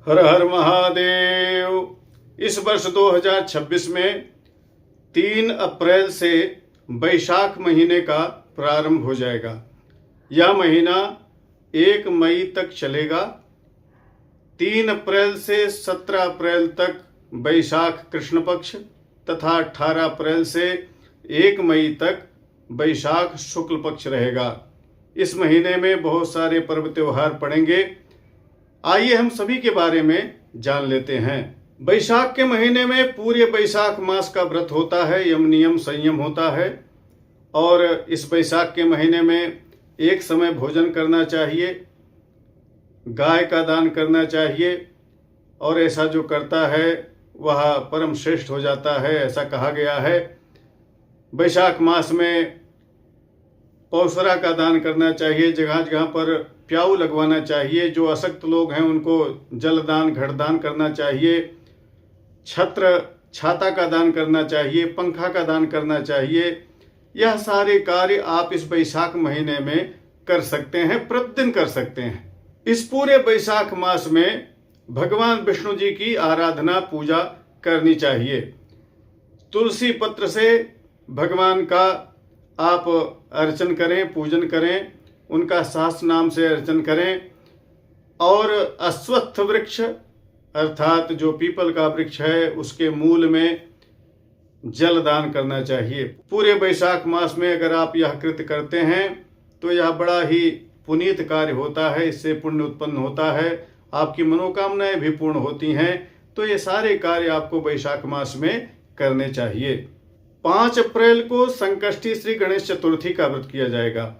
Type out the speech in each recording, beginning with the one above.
हर हर महादेव। इस वर्ष 2026 में 3 अप्रैल से बैशाख महीने का प्रारंभ हो जाएगा। यह महीना 1 मई तक चलेगा। 3 अप्रैल से 17 अप्रैल तक बैशाख कृष्ण पक्ष तथा 18 अप्रैल से 1 मई तक बैशाख शुक्ल पक्ष रहेगा। इस महीने में बहुत सारे पर्व त्योहार पड़ेंगे। आइए हम सभी के बारे में जान लेते हैं। बैशाख के महीने में पूरे बैशाख मास का व्रत होता है, यम नियम संयम होता है। और इस बैसाख के महीने में एक समय भोजन करना चाहिए, गाय का दान करना चाहिए, और ऐसा जो करता है वह परम श्रेष्ठ हो जाता है, ऐसा कहा गया है। बैशाख मास में पौसरा का दान करना चाहिए, जगह जगह पर प्याऊ लगवाना चाहिए। जो अशक्त लोग हैं उनको जल दान घट दान करना चाहिए, छत्र छाता का दान करना चाहिए, पंखा का दान करना चाहिए। यह सारे कार्य आप इस बैसाख महीने में कर सकते हैं, प्रतिदिन कर सकते हैं। इस पूरे बैसाख मास में भगवान विष्णु जी की आराधना पूजा करनी चाहिए। तुलसी पत्र से भगवान का आप अर्चन करें, पूजन करें, उनका सहस्त्र नाम से अर्चन करें। और अश्वत्थ वृक्ष अर्थात जो पीपल का वृक्ष है उसके मूल में जल दान करना चाहिए। पूरे बैसाख मास में अगर आप यह कृत्य करते हैं तो यह बड़ा ही पुनीत कार्य होता है, इससे पुण्य उत्पन्न होता है, आपकी मनोकामनाएं भी पूर्ण होती हैं। तो ये सारे कार्य आपको बैसाख मास में करने चाहिए। 5 अप्रैल को संकष्टी श्री गणेश चतुर्थी का व्रत किया जाएगा।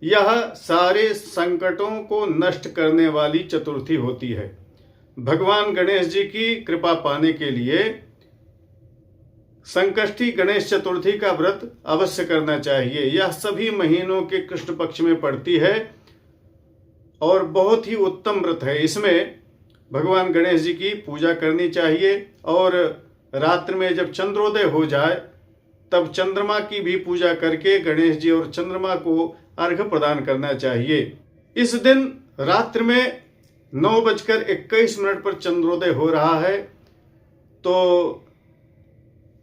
यह सारे संकटों को नष्ट करने वाली चतुर्थी होती है। भगवान गणेश जी की कृपा पाने के लिए संकष्टी गणेश चतुर्थी का व्रत अवश्य करना चाहिए। यह सभी महीनों के कृष्ण पक्ष में पड़ती है और बहुत ही उत्तम व्रत है। इसमें भगवान गणेश जी की पूजा करनी चाहिए और रात्रि में जब चंद्रोदय हो जाए तब चंद्रमा की भी पूजा करके गणेश जी और चंद्रमा को अर्घ्य प्रदान करना चाहिए। इस दिन रात्रि में 9:21 पर चंद्रोदय हो रहा है, तो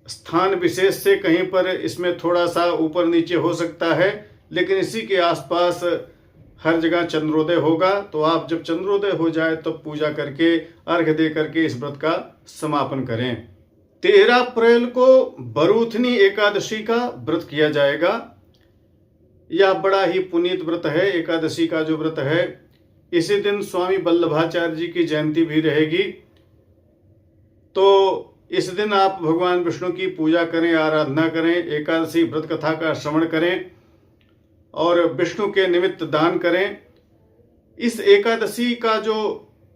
स्थान विशेष से कहीं पर इसमें थोड़ा सा ऊपर नीचे हो सकता है, लेकिन इसी के आसपास हर जगह चंद्रोदय होगा। तो आप जब चंद्रोदय हो जाए तब पूजा करके अर्घ्य दे करके इस व्रत का समापन करें। 13 अप्रैल को बरूथनी एकादशी का व्रत किया जाएगा। यह बड़ा ही पुनीत व्रत है। एकादशी का जो व्रत है, इसी दिन स्वामी वल्लभाचार्य जी की जयंती भी रहेगी। तो इस दिन आप भगवान विष्णु की पूजा करें, आराधना करें, एकादशी व्रत कथा का श्रवण करें और विष्णु के निमित्त दान करें। इस एकादशी का जो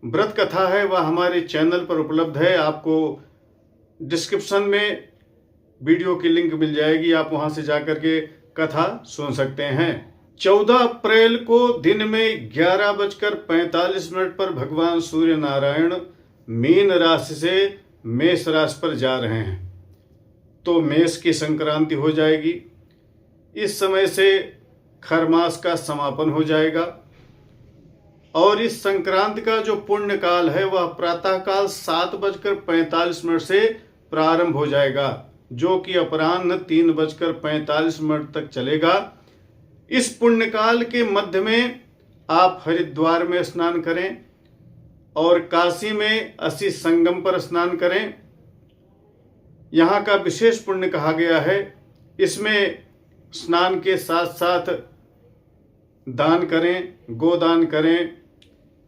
व्रत कथा है वह हमारे चैनल पर उपलब्ध है। आपको डिस्क्रिप्शन में वीडियो की लिंक मिल जाएगी, आप वहां से जाकर के कथा सुन सकते हैं। 14 अप्रैल को दिन में 11:45 पर भगवान सूर्य नारायण मीन राशि से मेष राशि पर जा रहे हैं, तो मेष की संक्रांति हो जाएगी। इस समय से खरमास का समापन हो जाएगा और इस संक्रांति का जो पुण्य काल है वह प्रातः काल 7:45 से प्रारंभ हो जाएगा, जो कि अपराह्न 3:45 तक चलेगा। इस पुण्य काल के मध्य में आप हरिद्वार में स्नान करें और काशी में असी संगम पर स्नान करें। यहाँ का विशेष पुण्य कहा गया है। इसमें स्नान के साथ साथ दान करें, गोदान करें,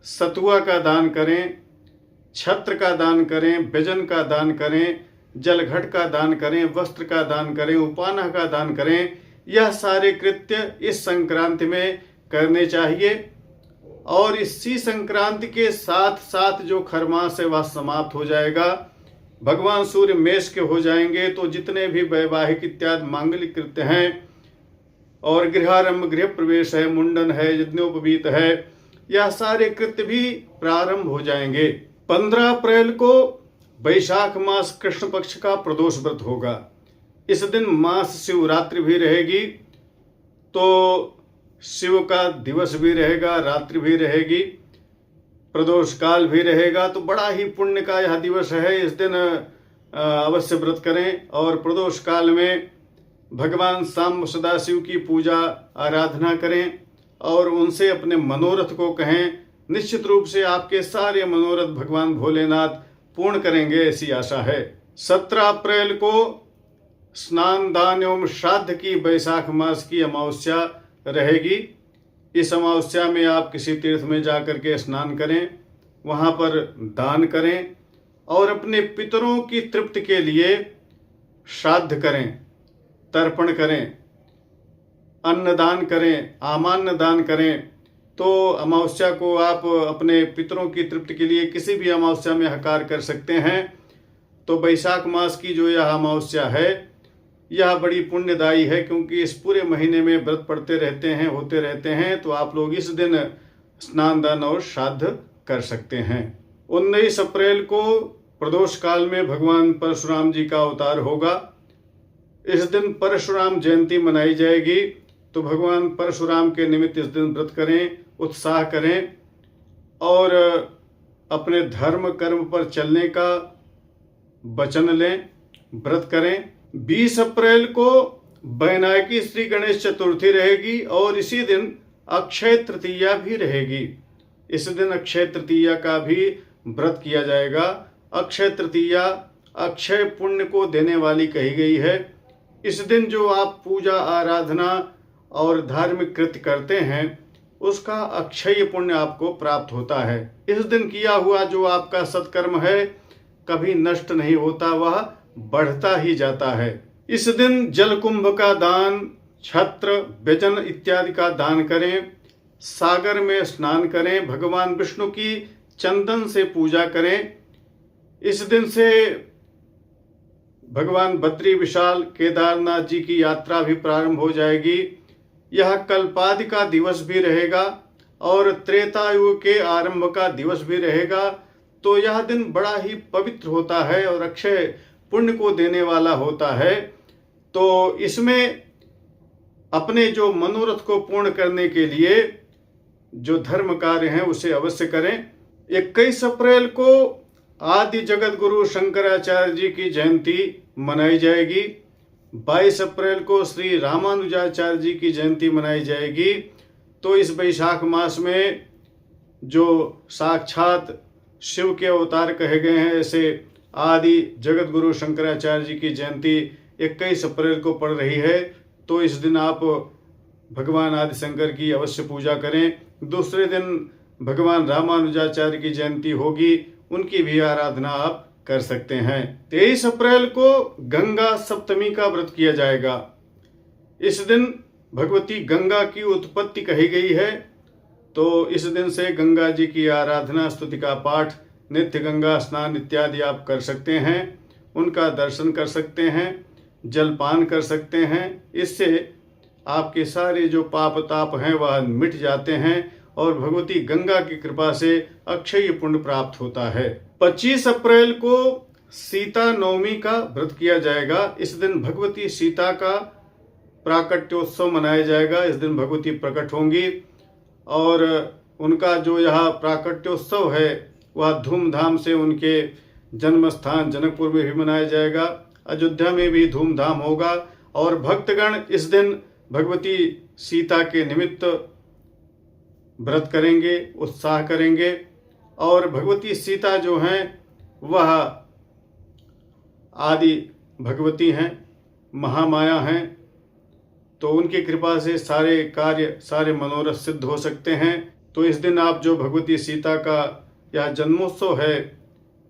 सतुआ का दान करें, छत्र का दान करें, व्यजन का दान करें, जलघट का दान करें, वस्त्र का दान करें, उपाना का दान करें। यह सारे कृत्य इस संक्रांति में करने चाहिए। और इसी संक्रांति के साथ साथ जो खरमास है वह समाप्त हो जाएगा। भगवान सूर्य मेष के हो जाएंगे, तो जितने भी वैवाहिक इत्यादि मांगलिक कृत्य हैं और गृहारंभ, गृह प्रवेश है, मुंडन है, यज्ञोपवीत है, यह सारे कृत्य भी प्रारंभ हो जाएंगे। 15 अप्रैल को बैशाख मास कृष्ण पक्ष का प्रदोष व्रत होगा। इस दिन मास शिवरात्रि भी रहेगी, तो शिव का दिवस भी रहेगा, रात्रि भी रहेगी। प्रदोष काल भी रहेगा, तो बड़ा ही पुण्य का यह दिवस है। इस दिन अवश्य व्रत करें और प्रदोष काल में भगवान सांब सदाशिव की पूजा आराधना करें और उनसे अपने मनोरथ को कहें। निश्चित रूप से आपके सारे मनोरथ भगवान भोलेनाथ पूर्ण करेंगे, ऐसी आशा है। 17 अप्रैल को स्नान दान एवं श्राद्ध की वैशाख मास की अमावस्या रहेगी। इस अमावस्या में आप किसी तीर्थ में जाकर के स्नान करें, वहां पर दान करें और अपने पितरों की तृप्ति के लिए श्राद्ध करें, तर्पण करें, अन्नदान करें, आमान्न दान करें। तो अमावस्या को आप अपने पितरों की तृप्ति के लिए किसी भी अमावस्या में हकार कर सकते हैं। तो वैशाख मास की जो यह अमावस्या है, यह बड़ी पुण्यदायी है, क्योंकि इस पूरे महीने में व्रत पड़ते रहते हैं, होते रहते हैं। तो आप लोग इस दिन स्नान दान और श्राद्ध कर सकते हैं। 19 अप्रैल को प्रदोष काल में भगवान परशुराम जी का अवतार होगा। इस दिन परशुराम जयंती मनाई जाएगी। तो भगवान परशुराम के निमित्त इस दिन व्रत करें, उत्साह करें और अपने धर्म कर्म पर चलने का वचन लें, व्रत करें। 20 अप्रैल को वैनायकी श्री गणेश चतुर्थी रहेगी और इसी दिन अक्षय तृतीया भी रहेगी। इस दिन अक्षय तृतीया का भी व्रत किया जाएगा। अक्षय तृतीया अक्षय पुण्य को देने वाली कही गई है। इस दिन जो आप पूजा आराधना और धार्मिक कृत्य करते हैं, उसका अक्षय पुण्य आपको प्राप्त होता है। इस दिन किया हुआ जो आपका सत्कर्म है कभी नष्ट नहीं होता, वह बढ़ता ही जाता है। इस दिन जल कुंभ का दान, छत्र, व्यजन इत्यादि का दान करें, सागर में स्नान करें, भगवान विष्णु की चंदन से पूजा करें। इस दिन से भगवान बद्री विशाल केदारनाथ जी की यात्रा भी प्रारंभ हो जाएगी। यह कल्पादि का दिवस भी रहेगा और त्रेतायुग के आरंभ का दिवस भी रहेगा। तो यह दिन बड़ा ही पवित्र होता है और अक्षय पुण्य को देने वाला होता है। तो इसमें अपने जो मनोरथ को पूर्ण करने के लिए जो धर्म कार्य हैं उसे अवश्य करें। 21 अप्रैल को आदि जगत गुरु शंकराचार्य जी की जयंती मनाई जाएगी। 22 अप्रैल को श्री रामानुजाचार्य जी की जयंती मनाई जाएगी। तो इस वैशाख मास में जो साक्षात शिव के अवतार कहे गए हैं, ऐसे आदि जगत गुरु शंकराचार्य जी की जयंती 21 अप्रैल को पड़ रही है। तो इस दिन आप भगवान आदि शंकर की अवश्य पूजा करें। दूसरे दिन भगवान रामानुजाचार्य की जयंती होगी, उनकी भी आराधना आप कर सकते हैं। 23 अप्रैल को गंगा सप्तमी का व्रत किया जाएगा। इस दिन भगवती गंगा की उत्पत्ति कही गई है। तो इस दिन से गंगा जी की आराधना, स्तुति का पाठ, नित्य गंगा स्नान इत्यादि आप कर सकते हैं, उनका दर्शन कर सकते हैं, जलपान कर सकते हैं। इससे आपके सारे जो पाप ताप हैं वह मिट जाते हैं और भगवती गंगा की कृपा से अक्षय पुण्य प्राप्त होता है। 25 अप्रैल को सीता नवमी का व्रत किया जाएगा। इस दिन भगवती सीता का प्राकट्योत्सव मनाया जाएगा। इस दिन भगवती प्रकट होंगी और उनका जो यह प्राकट्योत्सव है वह धूमधाम से उनके जन्म स्थान जनकपुर में भी मनाया जाएगा। अयोध्या में भी धूमधाम होगा और भक्तगण इस दिन भगवती सीता के निमित्त व्रत करेंगे, उत्साह करेंगे। और भगवती सीता जो हैं वह आदि भगवती हैं, महामाया हैं। तो उनकी कृपा से सारे कार्य, सारे मनोरथ सिद्ध हो सकते हैं। तो इस दिन आप जो भगवती सीता का यह जन्मोत्सव है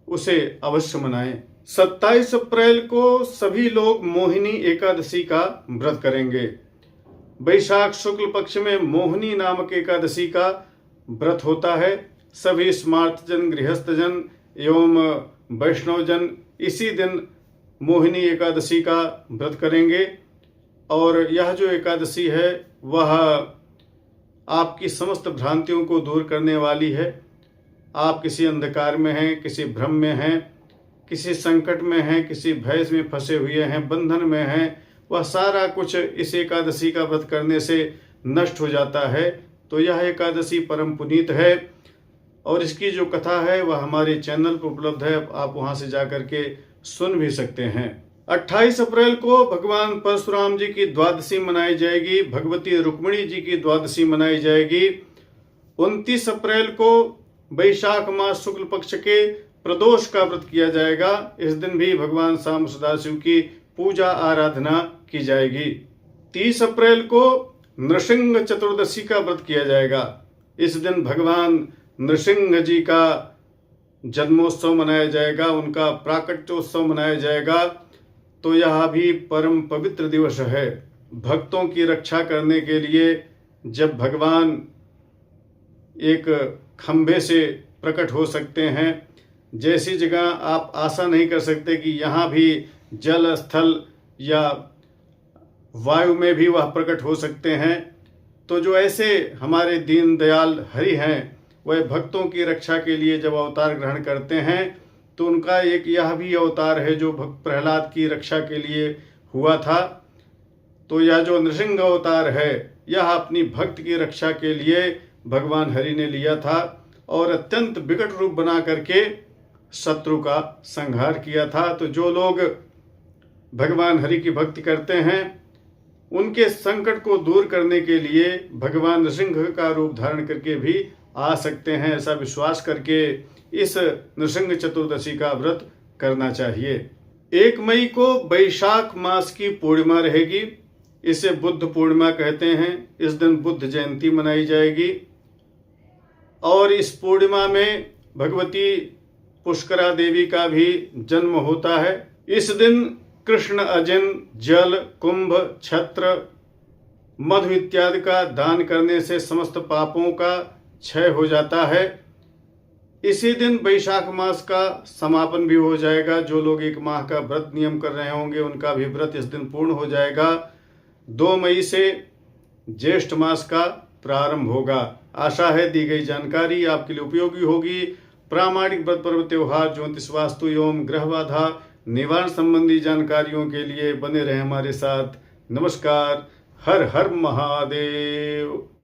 उसे अवश्य मनाएं। 27 अप्रैल को सभी लोग मोहिनी एकादशी का व्रत करेंगे। वैशाख शुक्ल पक्ष में मोहिनी नामक एकादशी का व्रत होता है। सभी स्मार्तजन, गृहस्थजन एवं वैष्णवजन इसी दिन मोहिनी एकादशी का व्रत करेंगे। और यह जो एकादशी है वह आपकी समस्त भ्रांतियों को दूर करने वाली है। आप किसी अंधकार में हैं, किसी भ्रम में हैं, किसी संकट में हैं, किसी भय में फंसे हुए हैं, बंधन में हैं, वह सारा कुछ इस एकादशी का व्रत करने से नष्ट हो जाता है। तो यह एकादशी परम पुनीत है और इसकी जो कथा है वह हमारे चैनल पर उपलब्ध है, आप वहां से जाकर के सुन भी सकते हैं। 28 अप्रैल को भगवान परशुराम जी की द्वादशी मनाई जाएगी, भगवती रुक्मिणी जी की द्वादशी मनाई जाएगी। 29 अप्रैल को वैशाख मास शुक्ल पक्ष के प्रदोष का व्रत किया जाएगा। इस दिन भी भगवान श्याम सदाशिव की पूजा आराधना की जाएगी। 30 अप्रैल को नृसिंह चतुर्दशी का व्रत किया जाएगा। इस दिन भगवान नृसिंह जी का जन्मोत्सव मनाया जाएगा, उनका प्राकट्योत्सव मनाया जाएगा। तो यह भी परम पवित्र दिवस है। भक्तों की रक्षा करने के लिए जब भगवान एक खंभे से प्रकट हो सकते हैं, जैसी जगह आप आशा नहीं कर सकते कि यहाँ भी जल स्थल या वायु में भी वह प्रकट हो सकते हैं, तो जो ऐसे हमारे दीन दयाल हरि हैं, वह भक्तों की रक्षा के लिए जब अवतार ग्रहण करते हैं तो उनका एक यह भी अवतार है जो भक्त प्रहलाद की रक्षा के लिए हुआ था। तो यह जो नृसिंह अवतार है, यह अपनी भक्त की रक्षा के लिए भगवान हरि ने लिया था और अत्यंत विकट रूप बना करके शत्रु का संहार किया था। तो जो लोग भगवान हरि की भक्ति करते हैं, उनके संकट को दूर करने के लिए भगवान नृसिंह का रूप धारण करके भी आ सकते हैं। ऐसा विश्वास करके इस नृसिंह चतुर्दशी का व्रत करना चाहिए। 1 मई को वैशाख मास की पूर्णिमा रहेगी, इसे बुद्ध पूर्णिमा कहते हैं। इस दिन बुद्ध जयंती मनाई जाएगी और इस पूर्णिमा में भगवती पुष्करा देवी का भी जन्म होता है। इस दिन कृष्ण अजिन, जल, कुंभ, छत्र, मधु इत्यादि का दान करने से समस्त पापों का क्षय हो जाता है। इसी दिन वैशाख मास का समापन भी हो जाएगा। जो लोग 1 माह का व्रत नियम कर रहे होंगे, उनका भी व्रत इस दिन पूर्ण हो जाएगा। 2 मई से ज्येष्ठ मास का प्रारंभ होगा। आशा है दी गई जानकारी आपके लिए उपयोगी होगी। प्रामाणिक व्रत पर्व त्योहार, ज्योतिष, वास्तु एवं ग्रह बाधा निवारण संबंधी जानकारियों के लिए बने रहे हमारे साथ। नमस्कार। हर हर महादेव।